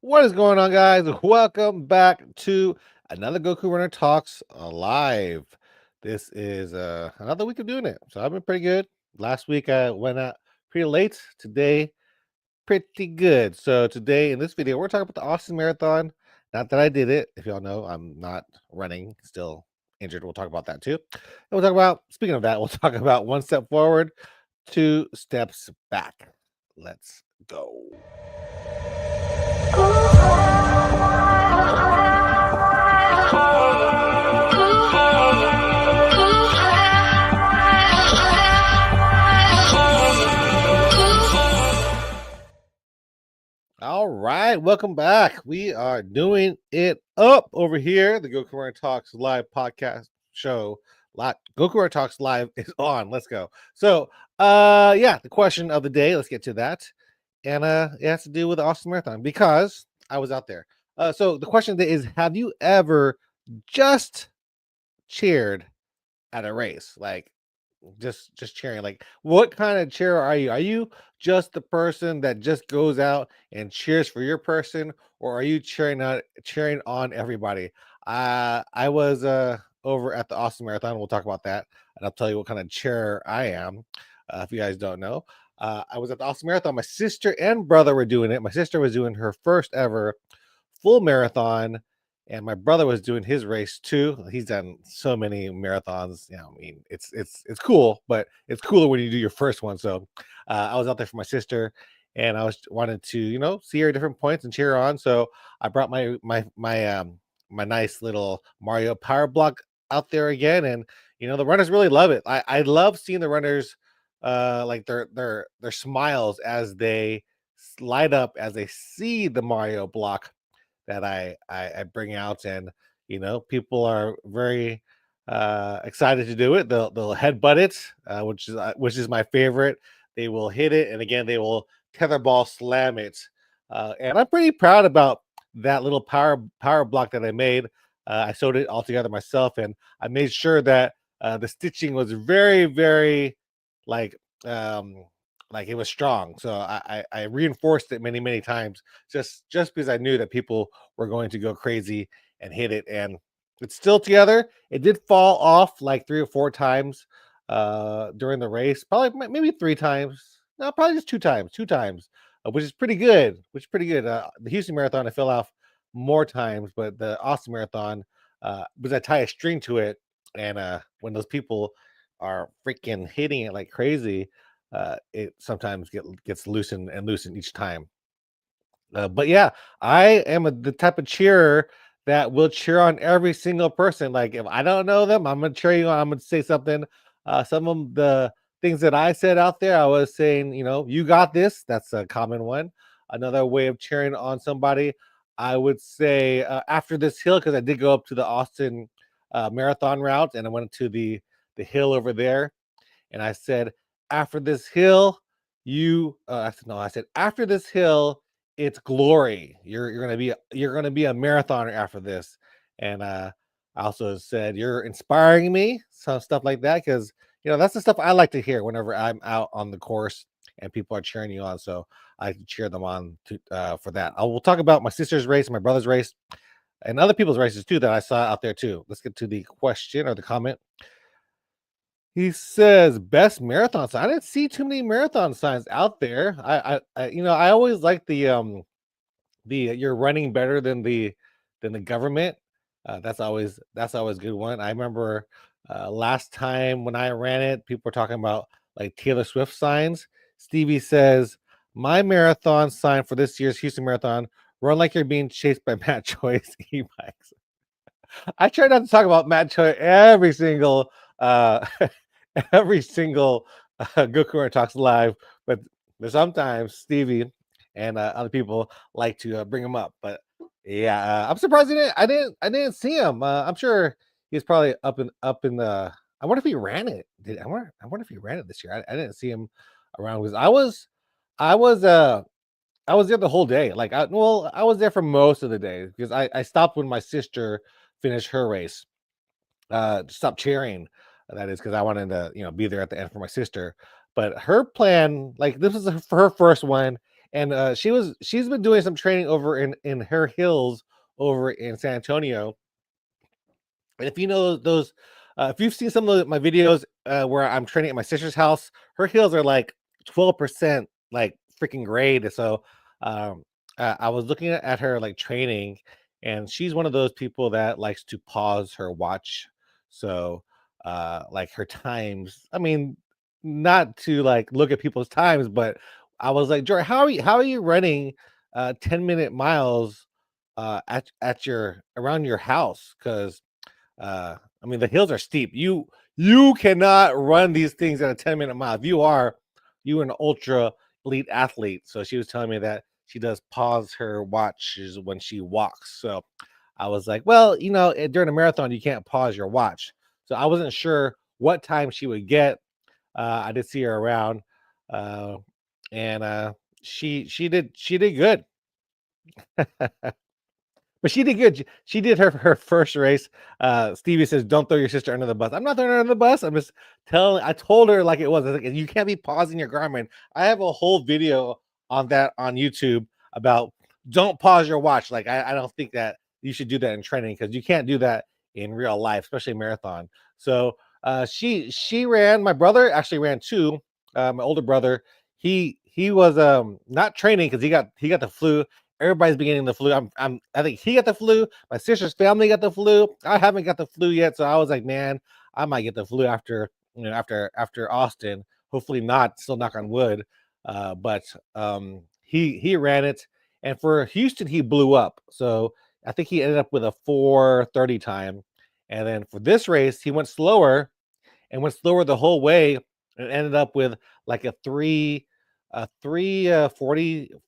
What is going on, guys? Welcome back to another Goku Runner Talks live. This is another week of doing it, so I've been pretty good. Last week I went out pretty late. Today, pretty good. So today in this video, we're talking about the Austin Marathon. Not that I did it. If y'all know, I'm not running, still injured. We'll talk about that too. And we'll talk about, speaking of that, we'll talk about one step forward, two steps back. Let's go. All right, welcome back. We are doing it up over here. The Goku Runner Talks live podcast show. Goku Runner Talks live is on. Let's go. So, yeah, the question of the day. Let's get to that, and it has to do with the Austin Marathon because I was out there. So the question today is: have you ever just cheered at a race? Like just cheering, like what kind of cheer are you? Are you just the person that just goes out and cheers for your person, or are you cheering on everybody? I was over at the Austin Marathon. We'll talk about that, and I'll tell you what kind of cheer I am. If you guys don't know, I was at the Austin Marathon. My sister and brother were doing it. My sister was doing her first ever full marathon, and my brother was doing his race too. He's done so many marathons. I mean, it's cool, but it's cooler when you do your first one. So I was out there for my sister, and I was wanted to see her at different points and cheer her on. So I brought my nice little Mario Power Block out there again, and the runners really love it. I love seeing the runners like their smiles as they light up as they see the Mario block that I bring out, and people are very excited to do it. They'll headbutt it, which is my favorite. They will hit it, and again they will tetherball slam it, and I'm pretty proud about that little power block that I made. I sewed it all together myself, and I made sure that the stitching was very like um it was strong. So I reinforced it many times just because I knew that people were going to go crazy and hit it, and it's still together. It did fall off like 3 or 4 times during the race, probably maybe 3 times. No, probably just two times, which is pretty good. The Houston Marathon I fell off more times, but the Austin Marathon, because I tie a string to it, and when those people are freaking hitting it like crazy, it sometimes gets loosened and loosened each time. But yeah, I am the type of cheerer that will cheer on every single person. Like if I don't know them, I'm gonna cheer you on. I'm gonna say something. Some of the things that I said out there, I was saying, you got this. That's a common one. Another way of cheering on somebody, I would say after this hill, because I did go up to the Austin marathon route, and I went to the hill over there, and I said, after this hill, I said, no, I said, after this hill, it's glory. You're gonna be a marathoner after this. And I also said, you're inspiring me, some stuff like that, because that's the stuff I like to hear whenever I'm out on the course and people are cheering you on. So I cheer them on for that. I will talk about my sister's race, my brother's race, and other people's races too that I saw out there too. Let's get to the question or the comment. He says best marathon sign. I didn't see too many marathon signs out there. I always like the you're running better than the government. That's always a good one. I remember last time when I ran it, people were talking about like Taylor Swift signs. Stevie says my marathon sign for this year's Houston Marathon: run like you're being chased by Matt Choice e-bikes. I try not to talk about Matt Choi uh every single Goku Talks live, but sometimes Stevie and other people like to bring him up. But yeah, I'm surprised I didn't see him. I'm sure he's probably up in the. I wonder if he ran it. I wonder if he ran it this year. I didn't see him around because I was I was there the whole day. Like, I was there for most of the day because I stopped when my sister finished her race. Stop cheering. That is because I wanted to, be there at the end for my sister. But her plan, like, this was her first one, and she's been doing some training over in her hills over in San Antonio. And if you know those, if you've seen some of my videos where I'm training at my sister's house, her hills are like 12% like freaking grade. So um, I was looking at her like training, and she's one of those people that likes to pause her watch. So like her times, I mean, not to like look at people's times, but I was like, Jory, how are you running 10-minute miles at your around your house? Because I mean, the hills are steep. You cannot run these things at a 10-minute mile. If you are, you an ultra elite athlete. So she was telling me that she does pause her watches when she walks. So I was like, well, during a marathon, you can't pause your watch. So I wasn't sure what time she would get. I did see her around, uh, and she did good. But she did good. She did her first race. Stevie says, "Don't throw your sister under the bus." I'm not throwing her under the bus. I'm just telling. I told her like it was. I was like, you can't be pausing your Garmin. I have a whole video on that on YouTube about don't pause your watch. Like I don't think that you should do that in training because you can't do that in real life, especially marathon. So she ran. My brother actually ran too. My older brother. He was not training because he got the flu. Everybody's beginning the flu. I think he got the flu. My sister's family got the flu. I haven't got the flu yet, so I was like, man, I might get the flu after Austin. Hopefully not. Still knock on wood. But he ran it, and for Houston he blew up. So I think he ended up with a 4:30 time, and then for this race he went slower and went slower the whole way and ended up with like a 40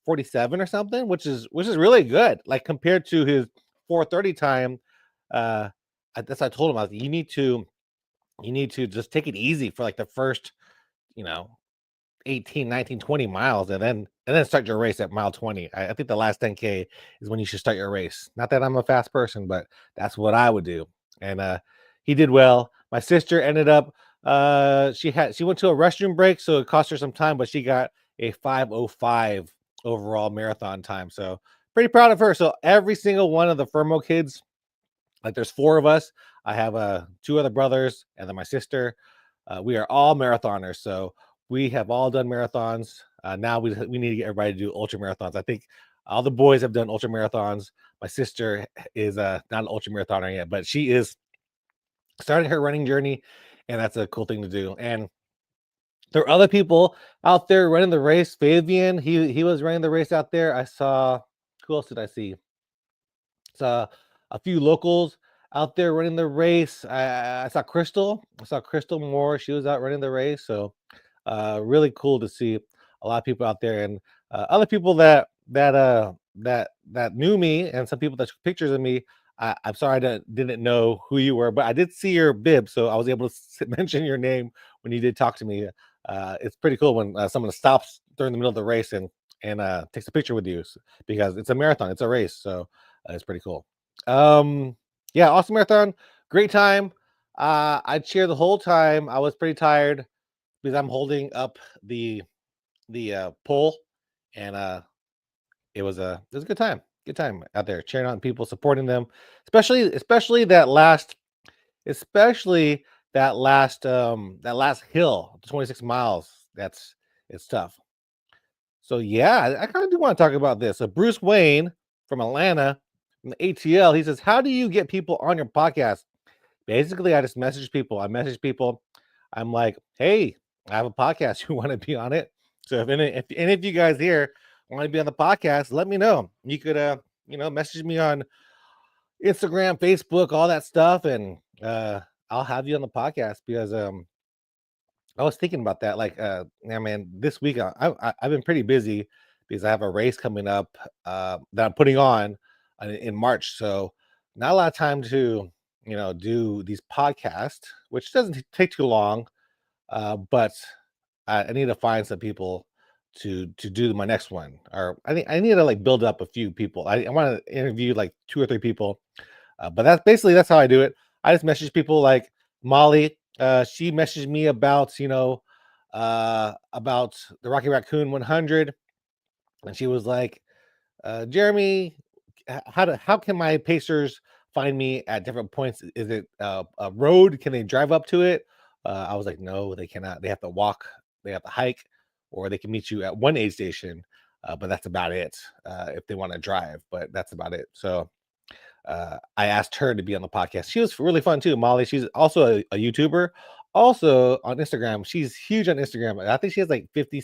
47 or something, which is really good, like compared to his 4:30 time. That's what I told him. I was like, you need to just take it easy for like the first, you know 18, 19, 20 miles, and then start your race at mile 20. I think the last 10K is when you should start your race. Not that I'm a fast person, but that's what I would do. And he did well. My sister ended up she went to a restroom break, so it cost her some time, but she got a 5:05 overall marathon time. So pretty proud of her. So every single one of the Fermo kids, like there's four of us. I have two other brothers and then my sister. We are all marathoners, so we have all done marathons. Now we need to get everybody to do ultra marathons. I think all the boys have done ultra marathons. My sister is not an ultra marathoner yet, but she is starting her running journey, and that's a cool thing to do. And there are other people out there running the race. Fabian, he was running the race out there. I saw, who else did I see? Saw a few locals out there running the race. I saw Crystal. I saw Crystal Moore. She was out running the race. So really cool to see a lot of people out there, and other people that knew me, and some people that took pictures of me. I'm sorry I didn't know who you were, but I did see your bib, so I was able to mention your name when you did talk to me. It's pretty cool when someone stops during the middle of the race and takes a picture with you, because it's a marathon, it's a race, so it's pretty cool. Um, yeah, awesome marathon, great time. I cheered the whole time. I was pretty tired because I'm holding up the pole, and it was a good time out there cheering on people, supporting them, especially that last hill, 26 miles. It's tough. So yeah, I kind of do want to talk about this. So Bruce Wayne from Atlanta, from the ATL, he says, "How do you get people on your podcast?" Basically, I just message people. I message people. I'm like, "Hey, I have a podcast. You want to be on it?" So if any of you guys here want to be on the podcast, let me know. You could message me on Instagram, Facebook, all that stuff, and I'll have you on the podcast, because I was thinking about that. Like, yeah, man, this week I've been pretty busy because I have a race coming up that I'm putting on in March. So not a lot of time to do these podcasts, which doesn't take too long. But I need to find some people to do my next one, or I think I need to like build up a few people. I want to interview like two or three people, but that's how I do it. I just message people like Molly. She messaged me about about the Rocky Raccoon 100. and she was like, Jeremy, how can my pacers find me at different points? Is it a road? Can they drive up to it? I was like, no, they cannot. They have to walk. They have to hike, or they can meet you at one aid station. But that's about it. If they want to drive, but that's about it. So I asked her to be on the podcast. She was really fun too. Molly, she's also a YouTuber, also on Instagram. She's huge on Instagram. I think she has like 50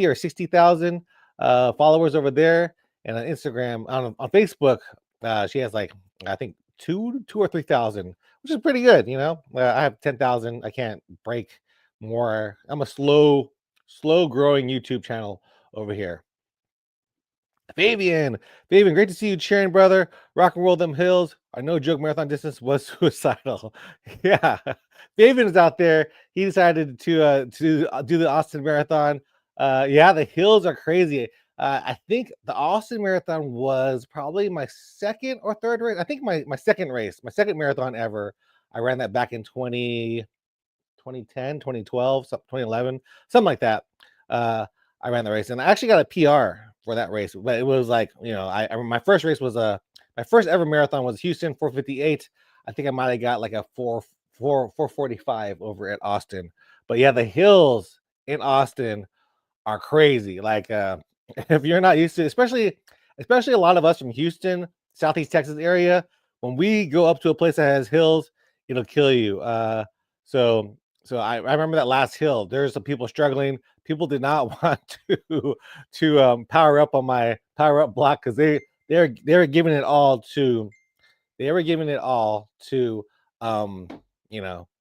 or 60,000 followers over there. And on Instagram, on Facebook, she has like, I think two or 3,000, which is pretty good. I have 10,000. I can't break more. I'm a slow growing YouTube channel over here. Fabian, great to see you cheering, brother. Rock and roll them hills. I know joke marathon distance was suicidal. Yeah, Fabian is out there. He decided to do the Austin Marathon. Yeah, the hills are crazy. I think the Austin Marathon was probably my second or third race. I think my second race, my second marathon ever. I ran that back in 2010, 2012, 2011, something like that. I ran the race, and I actually got a PR for that race. But it was like, my first race was my first ever marathon was Houston 458. I think I might have got like a 445 over at Austin. But yeah, the hills in Austin are crazy. Like if you're not used to, especially a lot of us from Houston, Southeast Texas area, when we go up to a place that has hills, it'll kill you. So I remember that last hill. There's some people struggling. People did not want to power up on my power up block because they were giving it all to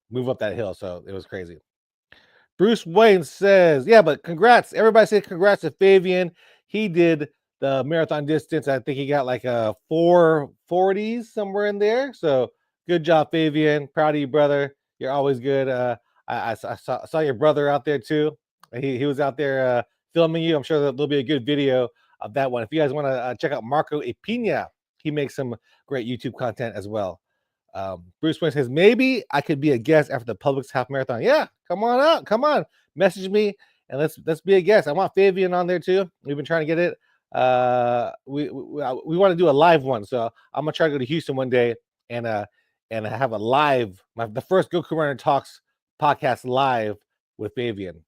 move up that hill. So it was crazy. Bruce Wayne says, yeah, but congrats. Everybody say congrats to Fabian. He did the marathon distance. I think he got like a 440s somewhere in there. So good job, Fabian. Proud of you, brother. You're always good. I saw your brother out there too. He was out there filming you. I'm sure there'll be a good video of that one. If you guys want to check out Marco Epina, he makes some great YouTube content as well. Bruce Wayne says, maybe I could be a guest after the Publix half marathon. Yeah, come on out. Come on. Message me and let's be a guest. I want Fabian on there too. We've been trying to get it. We want to do a live one. So I'm gonna try to go to Houston one day and have a live, the first Goku Runner Talks podcast live with Fabian.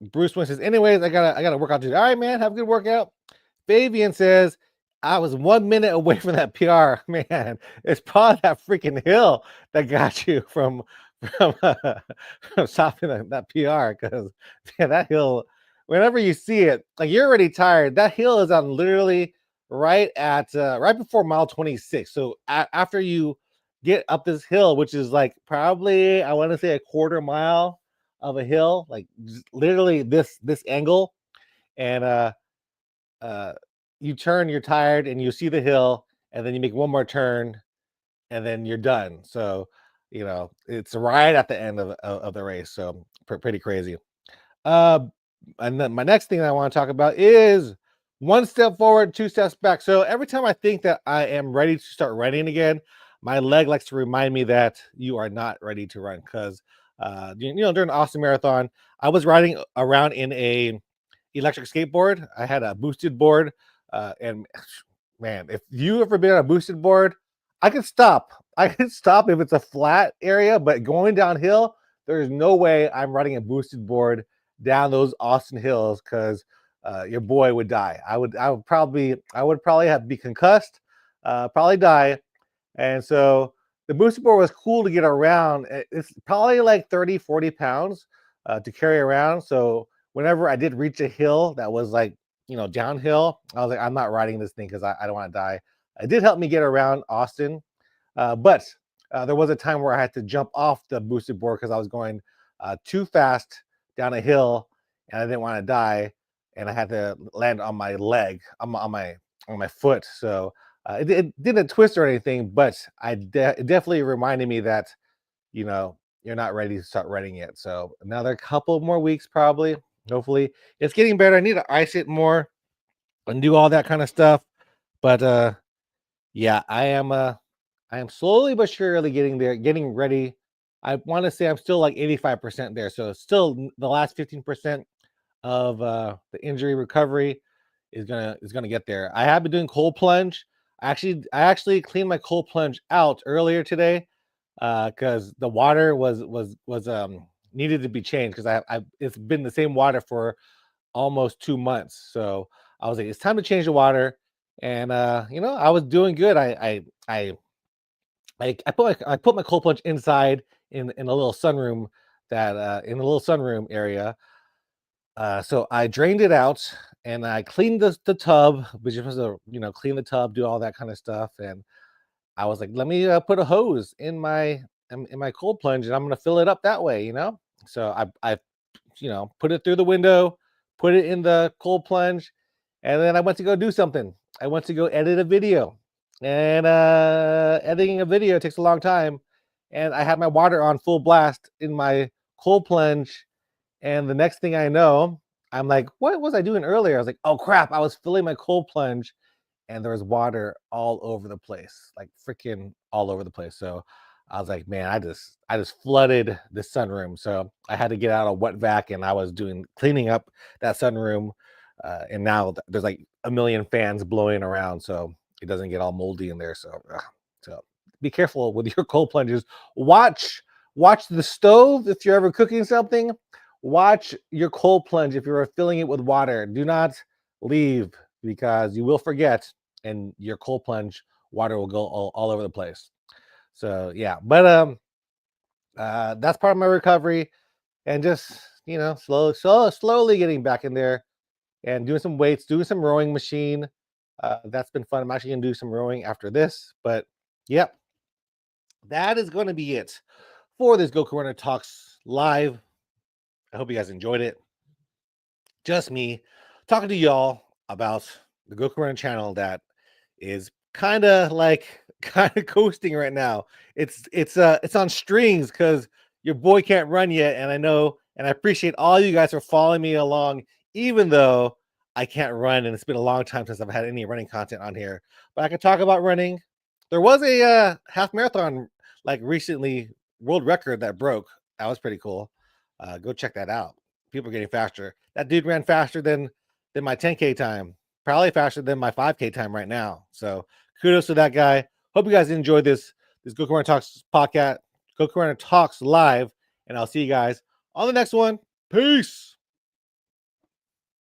Bruce Wayne says, anyways, I gotta work out today. All right, man, have a good workout. Fabian says, I was 1 minute away from that PR. Man, it's probably that freaking hill that got you from stopping that PR, because that hill, whenever you see it, like, you're already tired. That hill is on literally right before mile 26. So after you get up this hill, which is like probably, I want to say, a quarter mile of a hill, like literally this angle, and you turn, you're tired, and you see the hill, and then you make one more turn, and then you're done. So it's right at the end of the race. So pretty crazy. And then my next thing I want to talk about is one step forward, two steps back. So every time I think that I am ready to start running again, my leg likes to remind me that you are not ready to run. Because during the Austin Marathon, I was riding around in a electric skateboard. I had a boosted board, and man, if you ever been on a boosted board, I could stop if it's a flat area, but going downhill, there's no way I'm riding a boosted board down those Austin hills, because your boy would die. I would probably be concussed, probably die. And so the boosted board was cool to get around. It's probably like 30-40 pounds to carry around. So whenever I did reach a hill that was like, downhill, I was like, I'm not riding this thing because I don't want to die. It did help me get around Austin, but there was a time where I had to jump off the boosted board because I was going too fast down a hill, and I didn't want to die, and I had to land on my leg, on my foot. So it didn't twist or anything, but it definitely reminded me that you're not ready to start running yet. So another couple more weeks, probably. Hopefully, it's getting better. I need to ice it more and do all that kind of stuff. But yeah, I am slowly but surely getting there, getting ready. I want to say I'm still like 85% there. So still the last 15% of the injury recovery is gonna get there. I have been doing cold plunge. I actually cleaned my cold plunge out earlier today because the water was needed to be changed because I it's been the same water for almost 2 months. So I was like, it's time to change the water. And I was doing good. I put my cold plunge inside in a little sunroom that in a little sunroom area. So I drained it out and I cleaned the tub, which was clean the tub, do all that kind of stuff. And I was like, let me put a hose in my cold plunge, and I'm gonna fill it up that way. So I put it through the window, put it in the cold plunge, and then I went to go do something. I went to go edit a video, and editing a video takes a long time. And I had my water on full blast in my cold plunge, and the next thing I know, I'm like, what was I doing earlier? I was like, oh crap, I was filling my cold plunge and there was water all over the place, like freaking all over the place. So I was like, man, I just flooded the sunroom. So I had to get out a wet vac and I was doing cleaning up that sunroom. And now there's like a million fans blowing around, so it doesn't get all moldy in there. So be careful with your cold plunges. Watch the stove if you're ever cooking something. Watch your cold plunge if you're filling it with water. Do not leave because you will forget and your cold plunge water will go all over the place. So yeah, but that's part of my recovery and just slowly getting back in there and doing some weights, doing some rowing machine. That's been fun. I'm actually gonna do some rowing after this, but yep, that is going to be it for this Goku Runner Talks live. I hope you guys enjoyed it. Just me talking to y'all about the Goku Runner channel that is kind of coasting right now. It's on strings because your boy can't run yet, and I know and I appreciate all you guys for following me along, even though I can't run and it's been a long time since I've had any running content on here. But I can talk about running. There was a half marathon like recently world record that broke. That was pretty cool. Go check that out. People are getting faster. That dude ran faster than my 10K time, probably faster than my 5K time right now. So kudos to that guy. Hope you guys enjoyed this Goku Runner Talks podcast, Goku Runner Talks live, and I'll see you guys on the next one. Peace.